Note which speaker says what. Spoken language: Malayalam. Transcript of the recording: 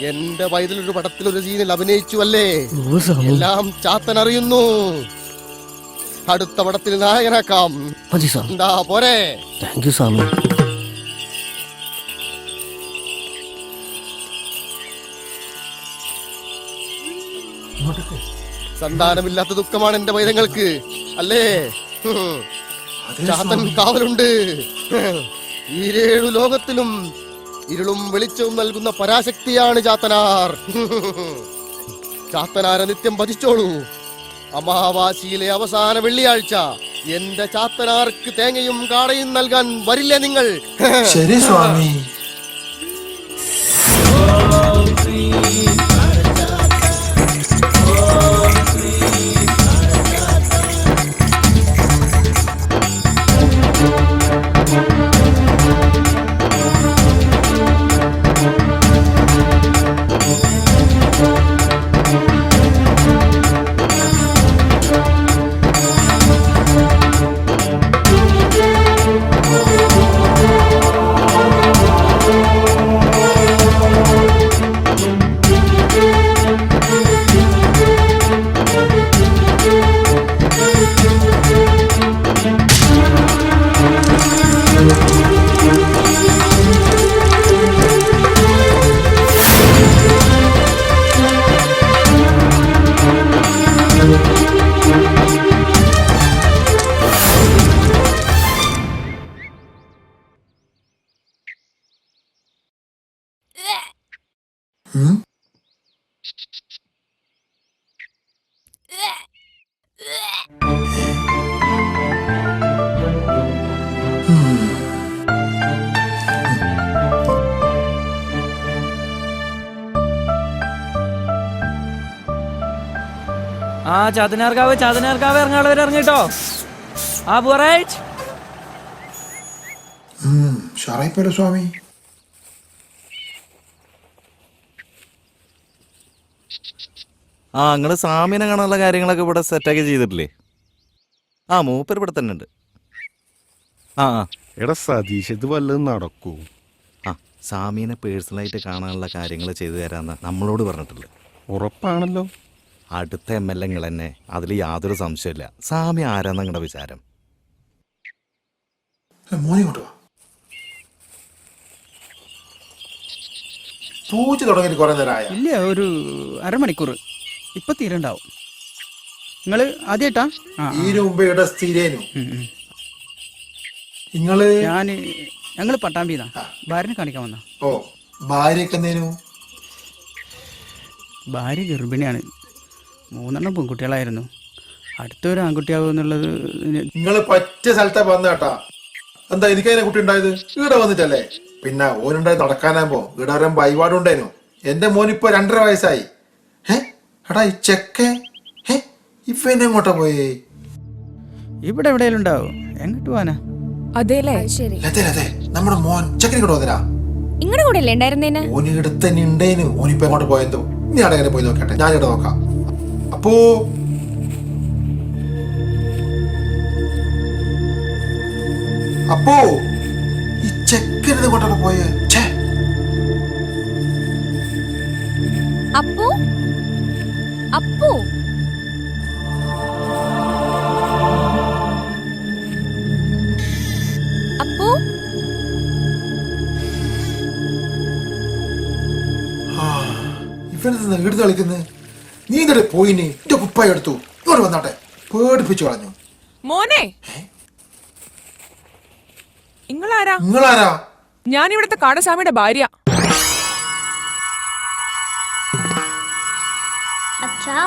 Speaker 1: എന്റെ വയതിലൊരു പടത്തിലൊരു സീനിൽ അഭിനയിച്ചു അല്ലേ? എല്ലാം ചാത്തൻ അറിയുന്നു. അടുത്ത പടത്തിൽ നായകനാക്കാം. എന്താ പോരെ?
Speaker 2: താങ്ക് യു സ്വാമി.
Speaker 1: സന്താനമില്ലാത്ത ദുഃഖമാണ് എന്റെ വൈരങ്ങൾക്ക് അല്ലേ? ചാത്തൻ കാവലുണ്ട്. ഈ 7 ലോകത്തിലും ഇരുളും വെളിച്ചവും നൽകുന്ന പരാശക്തിയാണ് ചാത്തനാർ. ചാത്തനാരെ നിത്യം ഭജിച്ചോളൂ. അമാവാസിയിലെ അവസാന വെള്ളിയാഴ്ച എന്റെ ചാത്തനാർക്ക് തേങ്ങയും കാടയും നൽകാൻ വരില്ലേ നിങ്ങൾ?
Speaker 3: ശരി സ്വാമി.
Speaker 4: ആ ചാതനാർക്കാവ് ഇറങ്ങാളവർ ഇറങ്ങിട്ടോ. ആ പോറേറ്റ്
Speaker 3: സ്വാമി.
Speaker 5: ആ നിങ്ങള് സ്വാമിനെ കാണാനുള്ള കാര്യങ്ങളൊക്കെ ഇവിടെ സെറ്റാക്കി ചെയ്തിട്ടില്ലേ? ആ മൂപ്പർ ഇവിടെ തന്നെ ഉണ്ട്. ആ
Speaker 6: എടാ സതീഷ്, ഇത് വല്ലതും നടക്കൂ?
Speaker 5: ആ സ്വാമീനെ പേഴ്സണലായിട്ട് കാണാനുള്ള കാര്യങ്ങൾ ചെയ്തു തരാമെന്ന് നമ്മളോട് പറഞ്ഞിട്ടില്ല.
Speaker 6: ഉറപ്പാണല്ലോ?
Speaker 5: അടുത്ത MLA നിങ്ങൾ തന്നെ, അതിൽ യാതൊരു സംശയമില്ല. സ്വാമി ആരാന്ന് നിങ്ങളുടെ വിചാരം?
Speaker 3: പൂജ തുടങ്ങിയിട്ട് കുറെ നേരമായ?
Speaker 7: ഇല്ല, ഒരു അരമണിക്കൂർ. ഇപ്പൊ തീരണ്ടാവും. നിങ്ങള് ആദ്യമായിട്ടാ? ഞങ്ങള് പട്ടാമ്പിന്നാ. ഭാര്യനെ കാണിക്കാൻ വന്ന.
Speaker 3: ഓ, ഭാര്യയൊക്കെ എന്തേനു?
Speaker 7: ഭാര്യ ഗർഭിണിയാണ്. 3 പെൺകുട്ടികളായിരുന്നു. അടുത്തൊരു ആൺകുട്ടിയാവും എന്നുള്ളത്.
Speaker 3: നിങ്ങള് പറ്റിയ സ്ഥലത്താ വന്ന കേട്ടാ. എന്താ എനിക്കതിനെ കുട്ടി ഉണ്ടായത്? ഇവിടെ വന്നിട്ടല്ലേ? പിന്നെ ഓനുണ്ടായി നടക്കാനാകുമ്പോ ഇവിടെ വരാൻ വഴിപാടുണ്ടായിരുന്നു. എന്റെ മോനിപ്പോ 2.5 വയസ്സായി. എടാ ഈ ചെക്കൻ ഇവനെ എങ്ങോട്ടാ പോയേ?
Speaker 7: ഇവിടെ എവിടെയെങ്കിലും ഉണ്ടാവും. എങ്ങോട്ട് പോവാനാ?
Speaker 8: അതെ,
Speaker 3: നമ്മുടെ മോൻ ചെക്കനെ കൂടെ വന്നരാ.
Speaker 8: ഇങ്ങടെ കൂടെ അല്ലേ ഉണ്ടായിരുന്നേന്?
Speaker 3: ഓന് ഇടത്ത് തന്നെ ഉണ്ടേനു. ഓനിപ്പോ എങ്ങോട്ട് പോയെന്തോ. നീ അവിടെ എങ്ങനെ പോയി നോക്കട്ടെ, ഞാൻ ഇവിടെ നോക്കാം. അപ്പോ ഈ ചെക്കനെ എങ്ങോട്ടാണ് പോയേ?
Speaker 8: അപ്പു അപ്പു അപ്പു
Speaker 3: ഇവനെന്താ എടുത്ത് കളിക്കുന്നത്? നീ ഇങ്ങോട്ട് പോയിന്. എന്റെ കുപ്പായ എടുത്തു ഇങ്ങോട്ട് വന്നാട്ടെ. പേടിപ്പിച്ചു കളഞ്ഞു.
Speaker 8: മോനെ,
Speaker 3: നിങ്ങളാരാ?
Speaker 8: ഞാൻ ഇവിടുത്തെ കാടസ്വാമിയുടെ ഭാര്യ.
Speaker 9: अच्छा